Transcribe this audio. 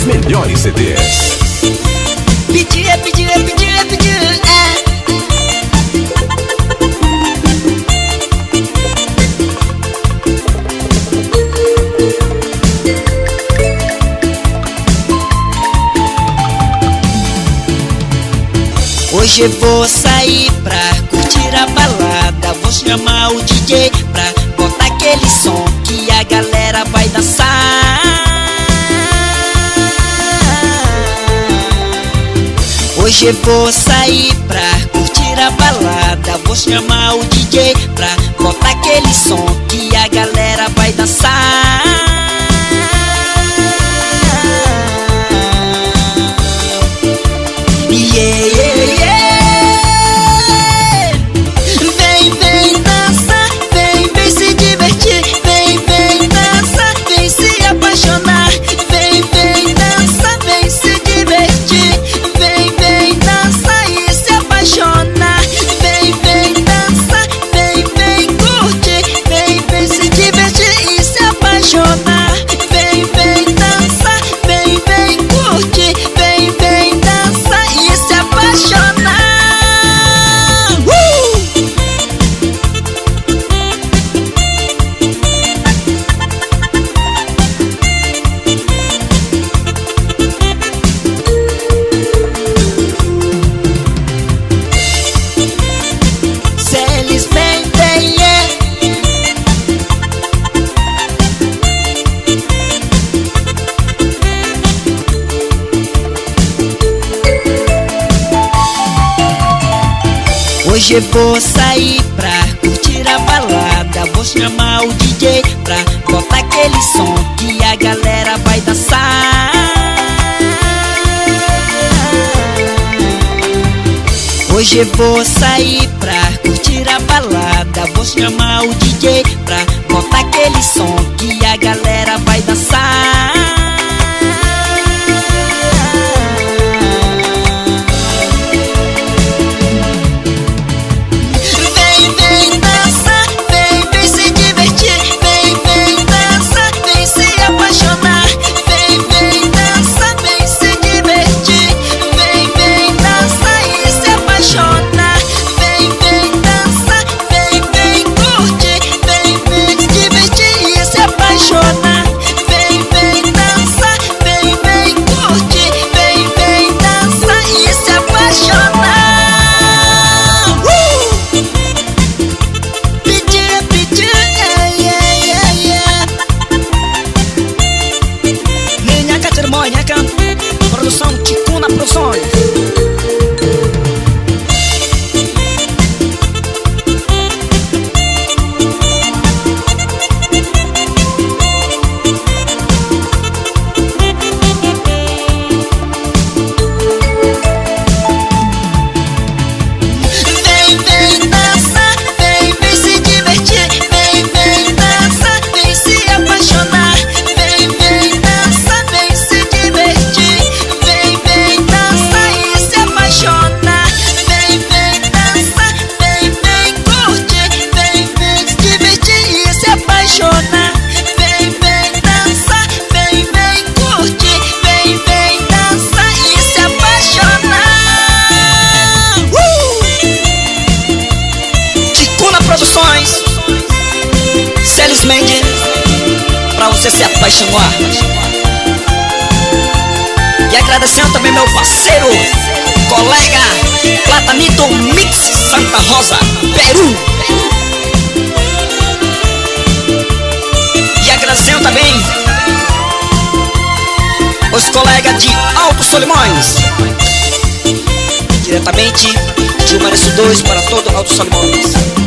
os melhores CDs. Pedir, é pedir, é pedir, é pedir, Hoje eu vou sair pra curtir a balada. Vou chamar o DJ pra botar aquele som que a galera vai dançar. Hoje eu vou sair pra curtir a balada. Vou chamar o DJ pra botar aquele som que a galera vai dançar. Yeah, yeah, yeah. Vem, vem dançar, vem, vem se divertir. Vem, vem dançar, vem se apaixonar. Vem, vem dançar, vem se divertir. Vem, vem dançar e se apaixonar. Vem, vem dançar, vem, vem curtir. Vem, vem se divertir e se apaixonar. Vem, vem dançar, vem, vem curtir. Vem, vem dançar e se apaixonar. Hoje eu vou sair pra curtir a balada. Vou chamar o DJ pra botar aquele som que a galera vai dançar. Hoje eu vou sair pra curtir a balada. Vou chamar o DJ pra botar aquele som que a galera vai dançar. Produção Ticuna Produções. Produções, Célis Mendes, pra você se apaixonar. E agradecendo também meu parceiro, colega Platanito Mix Santa Rosa, Peru. E agradecendo também os colegas de Alto Solimões, diretamente de Mareço 2 para todo Alto Solimões.